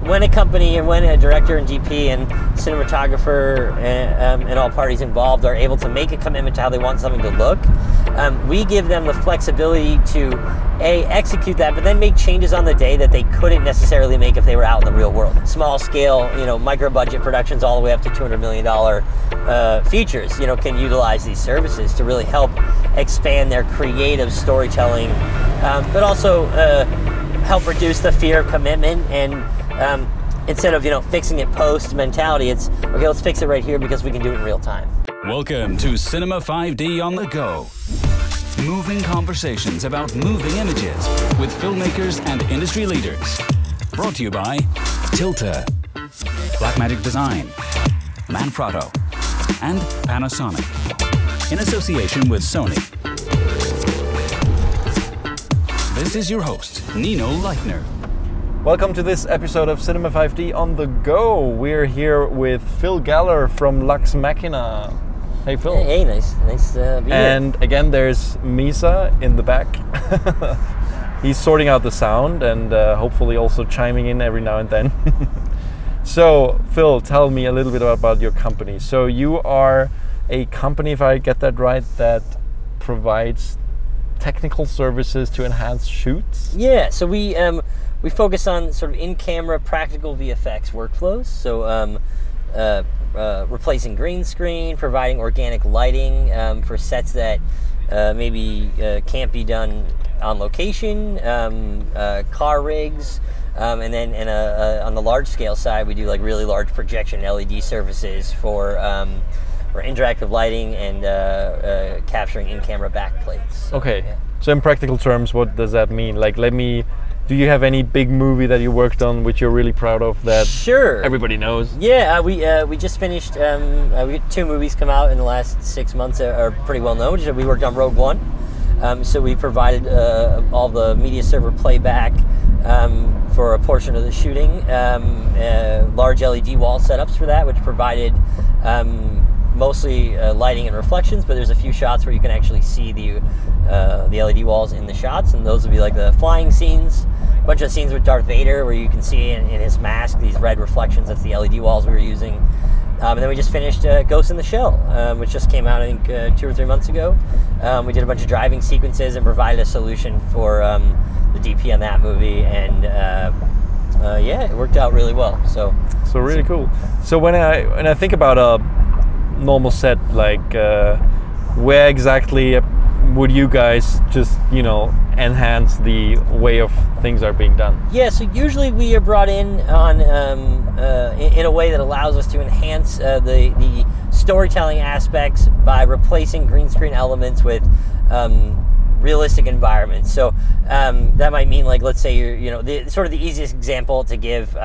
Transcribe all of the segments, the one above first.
when a company and when a director and DP and cinematographer and all parties involved are able to make a commitment to how they want something to look, we give them the flexibility to execute that, but then make changes on the day that they couldn't necessarily make if they were out in the real world. Small scale, micro budget productions all the way up to $200 million features, can utilize these services to really help expand their creative storytelling, but also help reduce the fear of commitment. And instead of fixing it post mentality, it's okay, let's fix it right here because we can do it in real time. Welcome to Cinema 5D on the Go. Moving conversations about moving images with filmmakers and industry leaders. Brought to you by TILTA, Blackmagic Design, Manfrotto, and Panasonic, in association with Sony. This is your host, Nino Leitner. Welcome to this episode of Cinema 5D on the Go. We're here with Phil Geller from Lux Machina. Hey Phil. Hey, nice to be here. And again, there's Misa in the back. He's sorting out the sound and hopefully also chiming in every now and then. So Phil, tell me a little bit about your company. So you are a company, if I get that right, that provides technical services to enhance shoots? Yeah, so we focus on sort of in-camera practical VFX workflows. So replacing green screen, providing organic lighting for sets that maybe can't be done on location, car rigs, and then on the large scale side, we do like really large projection LED services for interactive lighting and capturing in-camera backplates. So, okay, yeah. So in practical terms, what does that mean? Like, do you have any big movie that you worked on which you're really proud of that Sure. everybody knows? Yeah, we just finished, we got 2 movies come out in the last 6 months that are pretty well known. We worked on Rogue One, so we provided all the media server playback for a portion of the shooting, large LED wall setups for that, which provided mostly lighting and reflections, but there's a few shots where you can actually see the LED walls in the shots, and those would be like the flying scenes, a bunch of scenes with Darth Vader where you can see in his mask these red reflections. That's the LED walls we were using. And then we just finished Ghost in the Shell, which just came out I think 2 or 3 months ago. We did a bunch of driving sequences and provided a solution for the DP on that movie, and yeah, it worked out really well. So really cool. So when I think about a normal set, like where exactly would you guys just enhance the way of things are being done? Yeah, so usually we are brought in on in a way that allows us to enhance the storytelling aspects by replacing green screen elements with realistic environments. So that might mean, like, let's say you're the easiest example to give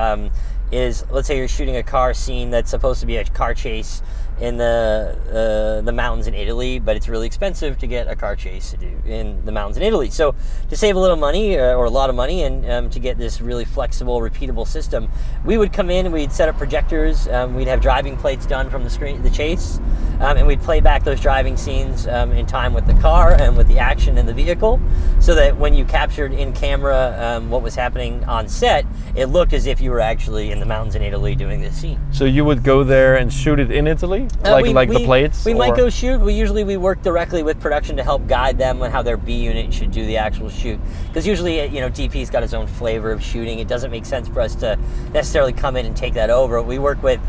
is, let's say you're shooting a car scene that's supposed to be a car chase in the mountains in Italy, but it's really expensive to get a car chase to do in the mountains in Italy. So to save a little money or a lot of money and to get this really flexible, repeatable system, we would come in and we'd set up projectors. We'd have driving plates done from the chase, and we'd play back those driving scenes in time with the car and with the action in the vehicle, so that when you captured in camera what was happening on set, it looked as if you were actually in the mountains in Italy doing this scene. So you would go there and shoot it in Italy? The plates? We might go shoot. We work directly with production to help guide them on how their B unit should do the actual shoot. Because usually, DP's got his own flavor of shooting. It doesn't make sense for us to necessarily come in and take that over. We work with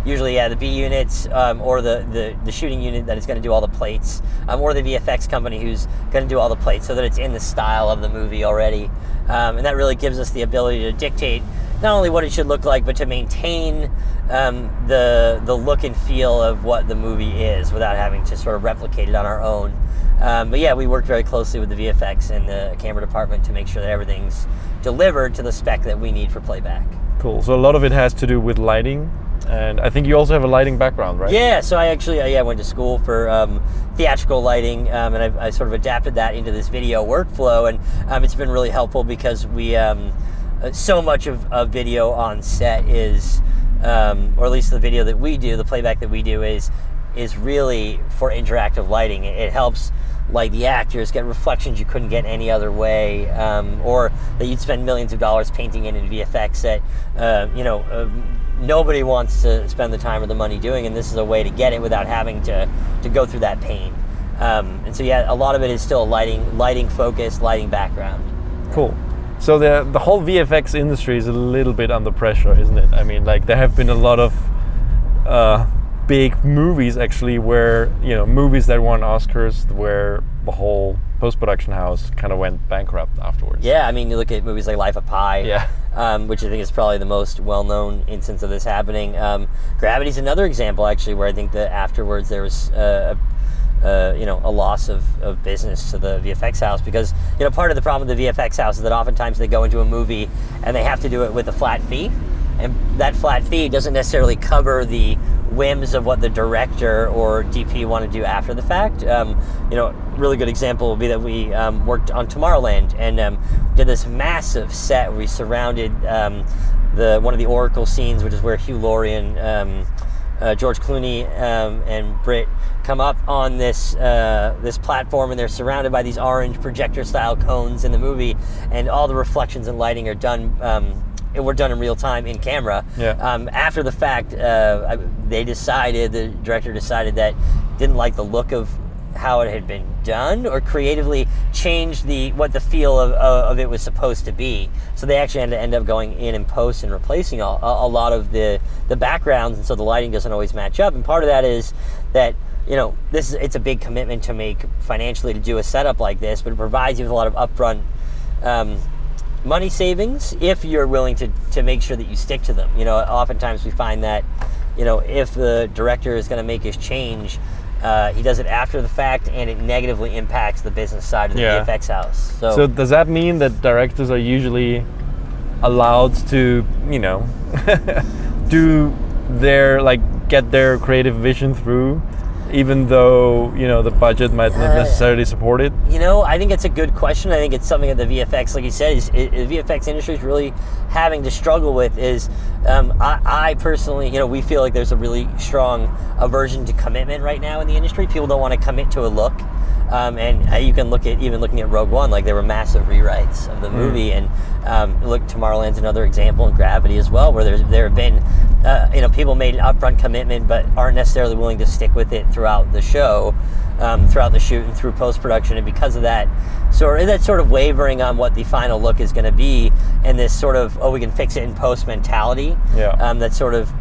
usually the B units or the shooting unit that is going to do all the plates, or the VFX company who's going to do all the plates, so that it's in the style of the movie already. And that really gives us the ability to dictate not only what it should look like, but to maintain the look and feel of what the movie is without having to sort of replicate it on our own. But yeah, we work very closely with the VFX and the camera department to make sure that everything's delivered to the spec that we need for playback. Cool. So a lot of it has to do with lighting, and I think you also have a lighting background, right? Yeah, so I actually went to school for theatrical lighting, and I sort of adapted that into this video workflow, and it's been really helpful because we so much of video on set is, or at least the video that we do, the playback that we do is is really for interactive lighting. It helps light the actors, get reflections you couldn't get any other way, or that you'd spend millions of dollars painting in VFX that nobody wants to spend the time or the money doing, and this is a way to get it without having to go through that pain. And so yeah, a lot of it is still lighting focus, lighting background. Cool. So the whole VFX industry is a little bit under pressure, isn't it? I mean, like, there have been a lot of big movies actually where, movies that won Oscars where the whole post-production house kind of went bankrupt afterwards. Yeah, I mean, you look at movies like Life of Pi, which I think is probably the most well-known instance of this happening. Gravity's another example, actually, where I think that afterwards there was a loss of business to the VFX house, because part of the problem with the VFX house is that oftentimes they go into a movie and they have to do it with a flat fee, and that flat fee doesn't necessarily cover the whims of what the director or DP want to do after the fact. Really good example would be that we worked on Tomorrowland and did this massive set where we surrounded one of the Oracle scenes, which is where Hugh Laurie and George Clooney and Britt come up on this platform, and they're surrounded by these orange projector-style cones in the movie, and all the reflections and lighting are done. Were done in real time in camera. After the fact, the director decided that didn't like the look of how it had been done, or creatively changed what the feel of it was supposed to be. So they actually had to end up going in and post and replacing a lot of the backgrounds, and so the lighting doesn't always match up. And part of that is that it's a big commitment to make financially to do a setup like this, but it provides you with a lot of upfront money savings if you're willing to make sure that you stick to them. Oftentimes we find that if the director is going to make his change, he does it after the fact, and it negatively impacts the business side of the VFX house. So does that mean that directors are usually allowed to do get their creative vision through, even though the budget might not necessarily support it? I think it's a good question. I think it's something that the VFX, like you said, the VFX industry is really having to struggle with. I personally, we feel like there's a really strong aversion to commitment right now in the industry. People don't want to commit to a look, and you can looking at Rogue One, like there were massive rewrites of the movie, and look, Tomorrowland's another example, and Gravity as well, where there have been people made an upfront commitment but aren't necessarily willing to stick with it throughout the show, throughout the shoot and through post-production, and because of that sort of wavering on what the final look is going to be, and this sort of we can fix it in post mentality that sort of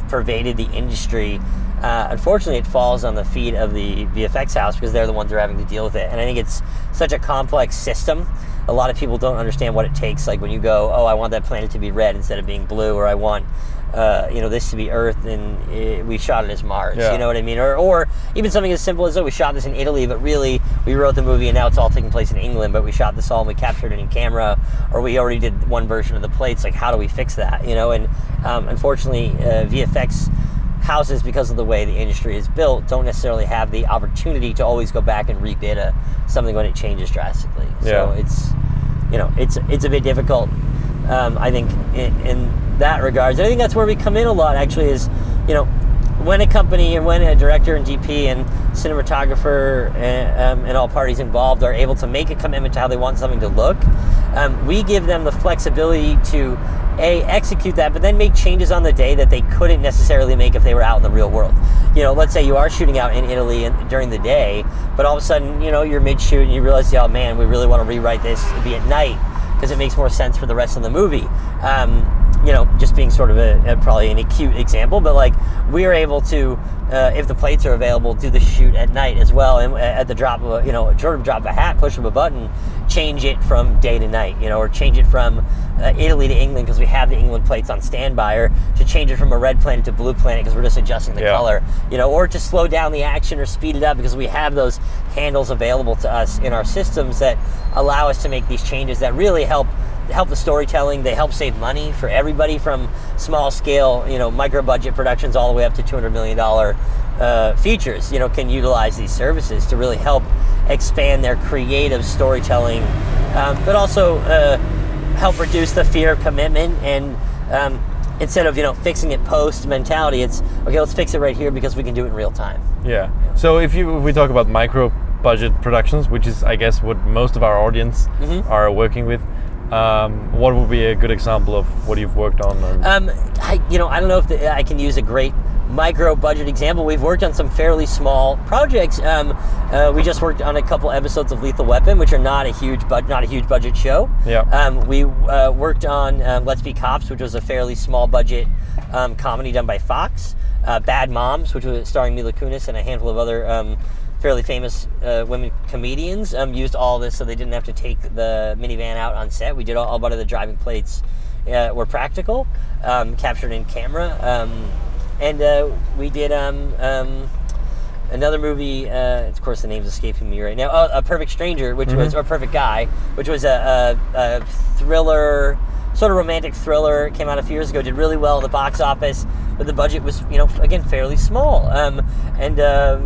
pervaded the industry. Unfortunately, it falls on the feet of the VFX house, because they're the ones who are having to deal with it. And I think it's such a complex system. A lot of people don't understand what it takes. Like when you go, I want that planet to be red instead of being blue, or I want this to be Earth, and we shot it as Mars. You know what I mean? Or even something as simple as, we shot this in Italy, but really we wrote the movie and now it's all taking place in England, but we shot this all and we captured it in camera, or we already did one version of the plates. Like, how do we fix that? And unfortunately, VFX houses, because of the way the industry is built, don't necessarily have the opportunity to always go back and rebid something when it changes drastically. So it's a bit difficult, I think, in that regards. And I think that's where we come in a lot, actually, is when a company and when a director and DP and cinematographer and all parties involved are able to make a commitment to how they want something to look, we give them the flexibility to execute that, but then make changes on the day that they couldn't necessarily make if they were out in the real world. Let's say you are shooting out in Italy during the day, but all of a sudden, you're mid-shoot and you realize, oh man, we really want to rewrite this to be at night because it makes more sense for the rest of the movie. Just being sort of probably an acute example, but like we're able to, if the plates are available, do the shoot at night as well, and at the drop of drop of a hat, push of a button, change it from day to night, or change it from Italy to England because we have the England plates on standby, or to change it from a red planet to blue planet because we're just adjusting the color, or to slow down the action or speed it up because we have those handles available to us in our systems that allow us to make these changes that really help the storytelling. They help save money for everybody, from small scale, micro budget productions all the way up to $200 million features, can utilize these services to really help expand their creative storytelling, but also help reduce the fear of commitment. And instead of fixing it post mentality, it's okay. Let's fix it right here because we can do it in real time. Yeah. So if we talk about micro budget productions, which is I guess what most of our audience are working with, what would be a good example of what you've worked on? I don't know if I can use a great micro budget example. We've worked on some fairly small projects. We just worked on a couple episodes of Lethal Weapon, which are not a huge budget show. Yeah. We worked on Let's Be Cops, which was a fairly small budget comedy done by Fox. Bad Moms, which was starring Mila Kunis and a handful of other fairly famous women comedians, used all this so they didn't have to take the minivan out on set. We did all but the driving plates were practical, captured in camera. And we did another movie, of course the name's escaping me right now, A Perfect Stranger, which was, or Perfect Guy, which was a thriller, sort of romantic thriller, came out a few years ago, did really well at the box office, but the budget was, again, fairly small. And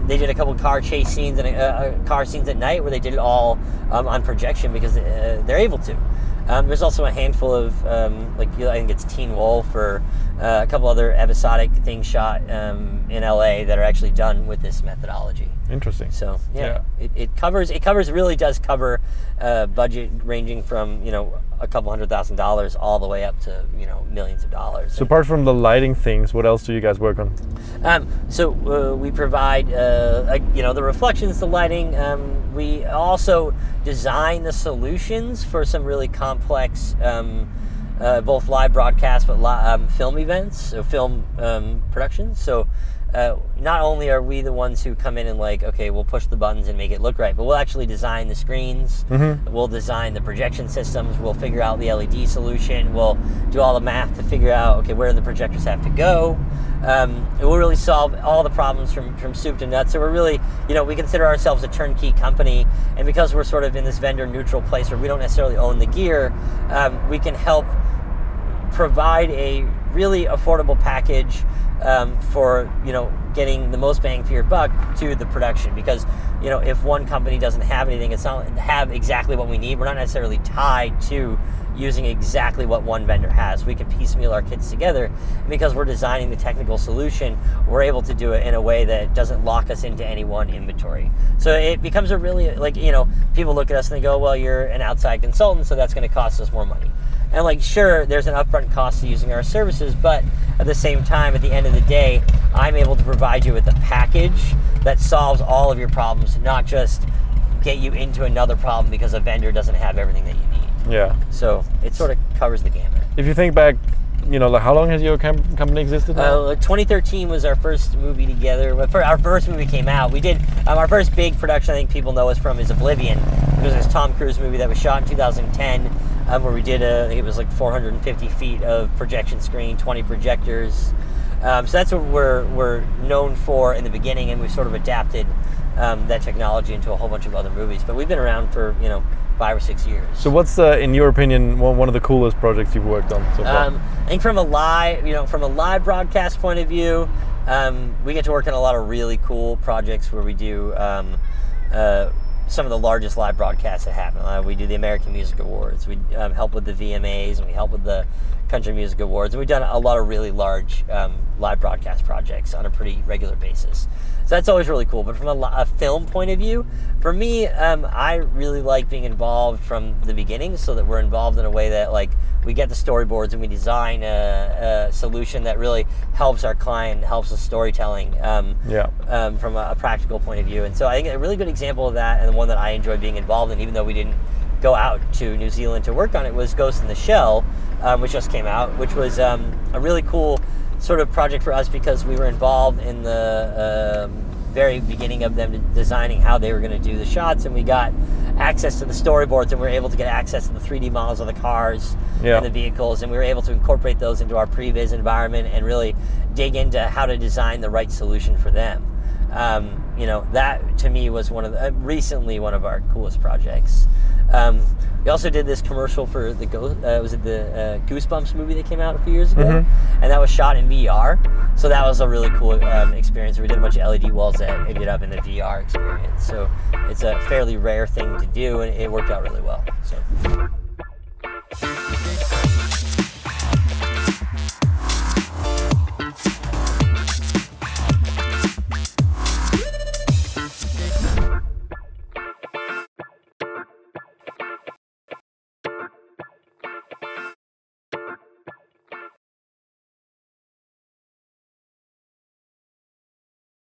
they did a couple car chase scenes and car scenes at night where they did it all on projection because they're able to. There's also a handful of, I think it's Teen Wolf or a couple other episodic things shot in LA that are actually done with this methodology. Interesting. So yeah. It really does cover budget ranging from a couple $100,000 all the way up to millions of dollars. So apart from the lighting things, what else do you guys work on? So we provide the reflections, the lighting. We also design the solutions for some really complex both live broadcasts but film events, so film productions. So not only are we the ones who come in and okay, we'll push the buttons and make it look right, but we'll actually design the screens, we'll design the projection systems, we'll figure out the LED solution, we'll do all the math to figure out, okay, where the projectors have to go. We'll really solve all the problems from soup to nuts. So we're really, we consider ourselves a turnkey company, and because we're sort of in this vendor neutral place where we don't necessarily own the gear, we can help provide a really affordable package for getting the most bang for your buck to the production. Because if one company doesn't have anything, it's not have exactly what we need. We're not necessarily tied to using exactly what one vendor has. We can piecemeal our kits together, and because we're designing the technical solution, we're able to do it in a way that doesn't lock us into any one inventory. So it becomes a really, people look at us and they go, well, you're an outside consultant, so that's going to cost us more money. And sure, there's an upfront cost to using our services, but at the same time, at the end of the day, I'm able to provide you with a package that solves all of your problems, not just get you into another problem because a vendor doesn't have everything that you need. Yeah. So it sort of covers the gamut. If you think back, how long has your company existed now? 2013 was our first movie together. Our first movie came out. We did our first big production. I think people know us from is Oblivion. It was this Tom Cruise movie that was shot in 2010, where we did I think it was 450 feet of projection screen, 20 projectors. So that's what we're known for in the beginning, and we've sort of adapted that technology into a whole bunch of other movies. But we've been around for 5 or 6 years. So what's in your opinion one of the coolest projects you've worked on so far? I think from a live broadcast point of view, we get to work on a lot of really cool projects where we do some of the largest live broadcasts that happen. We do the American Music Awards. We help with the VMAs, and we help with the Country Music Awards. And we've done a lot of really large live broadcast projects on a pretty regular basis. So that's always really cool. But from a film point of view, for me, I really like being involved from the beginning, so that we're involved in a way that we get the storyboards and we design a solution that really helps our client, helps the storytelling from a practical point of view. And so I think a really good example of that, and the one that I enjoy being involved in, even though we didn't go out to New Zealand to work on it, was Ghost in the Shell, which just came out, which was a really cool sort of project for us because we were involved in the very beginning of them designing how they were going to do the shots, and we got access to the storyboards, and we were able to get access to the 3D models of the cars and the vehicles, and we were able to incorporate those into our previs environment and really dig into how to design the right solution for them. That to me was recently one of our coolest projects. We also did this commercial for the Goosebumps movie that came out a few years ago, and that was shot in VR. So that was a really cool experience. We did a bunch of LED walls that ended up in the VR experience. So it's a fairly rare thing to do, and it worked out really well. So.